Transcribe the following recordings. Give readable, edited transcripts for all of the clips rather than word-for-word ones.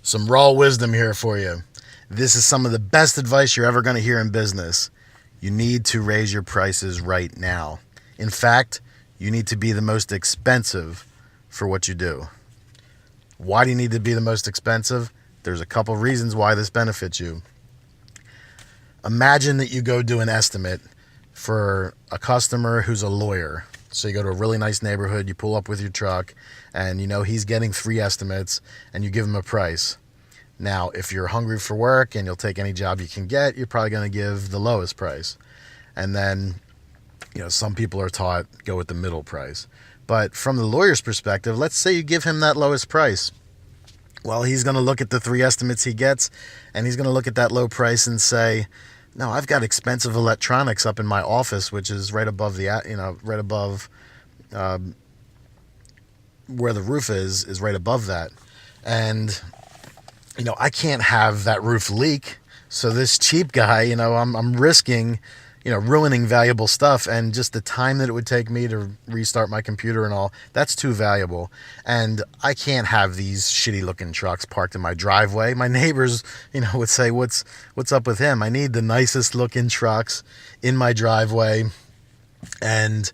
Some raw wisdom here for you. This is some of the best advice you're ever going to hear in business. You need to raise your prices right now. In fact, you need to be the most expensive for what you do. Why do you need to be the most expensive? There's a couple reasons why this benefits you. Imagine that you go do an estimate for a customer who's a lawyer. So you go to a really nice neighborhood, you pull up with your truck, and you know he's getting 3 estimates, and you give him a price. Now, if you're hungry for work and you'll take any job you can get, you're probably going to give the lowest price. And then, some people are taught go with the middle price. But from the lawyer's perspective, let's say you give him that lowest price. Well, he's going to look at the 3 estimates he gets, and he's going to look at that low price and say, no, I've got expensive electronics up in my office, which is right above right above where the roof is right above that. And, I can't have that roof leak. So this cheap guy, I'm risking, ruining valuable stuff, and just the time that it would take me to restart my computer and all, that's too valuable. And I can't have these shitty looking trucks parked in my driveway. My neighbors, would say, what's up with him? I need the nicest looking trucks in my driveway. And,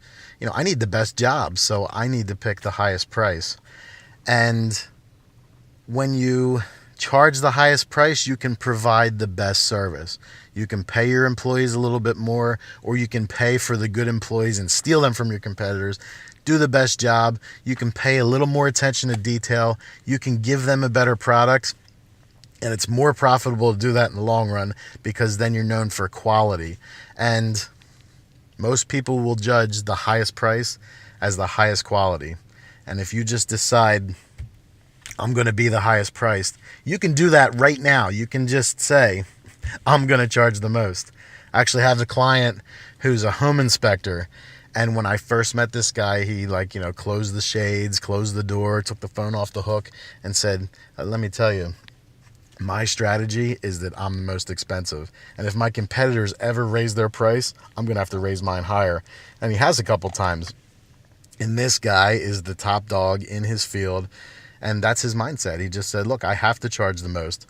I need the best job. So I need to pick the highest price. And when you charge the highest price, you can provide the best service. You can pay your employees a little bit more, or you can pay for the good employees and steal them from your competitors. Do the best job. You can pay a little more attention to detail. You can give them a better product, and it's more profitable to do that in the long run because then you're known for quality. And most people will judge the highest price as the highest quality. And if you just decide, I'm going to be the highest priced, you can do that right now. You can just say, I'm going to charge the most. I actually have a client who's a home inspector. And when I first met this guy, he closed the shades, closed the door, took the phone off the hook and said, let me tell you, my strategy is that I'm the most expensive. And if my competitors ever raise their price, I'm going to have to raise mine higher. And he has a couple times. And this guy is the top dog in his field. And that's his mindset. He just said, look, I have to charge the most.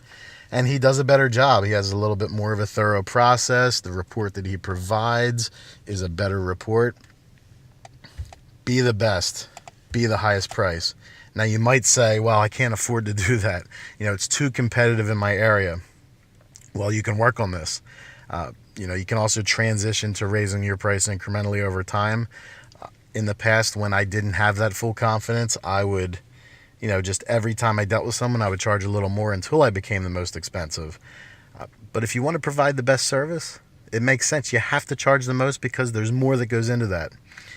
And he does a better job. He has a little bit more of a thorough process. The report that he provides is a better report. Be the best. Be the highest price. Now, you might say, well, I can't afford to do that. It's too competitive in my area. Well, you can work on this. You can also transition to raising your price incrementally over time. In the past, when I didn't have that full confidence, I would just every time I dealt with someone, I would charge a little more until I became the most expensive. But if you want to provide the best service, it makes sense. You have to charge the most because there's more that goes into that.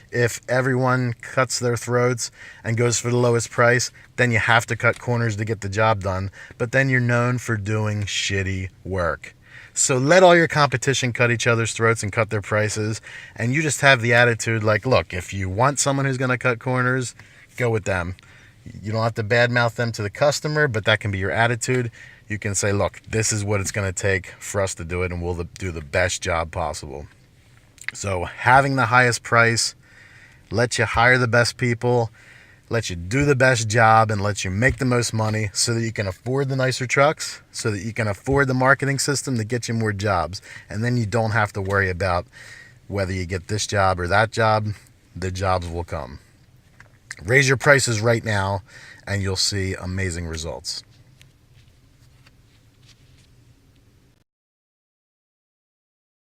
If everyone cuts their throats and goes for the lowest price, then you have to cut corners to get the job done. But then you're known for doing shitty work. So let all your competition cut each other's throats and cut their prices. And you just have the attitude like, look, if you want someone who's going to cut corners, go with them. You don't have to badmouth them to the customer, but that can be your attitude. You can say, look, this is what it's going to take for us to do it, and we'll do the best job possible. So having the highest price lets you hire the best people, lets you do the best job, and lets you make the most money so that you can afford the nicer trucks, so that you can afford the marketing system that gets you more jobs. And then you don't have to worry about whether you get this job or that job. The jobs will come. Raise your prices right now, and you'll see amazing results.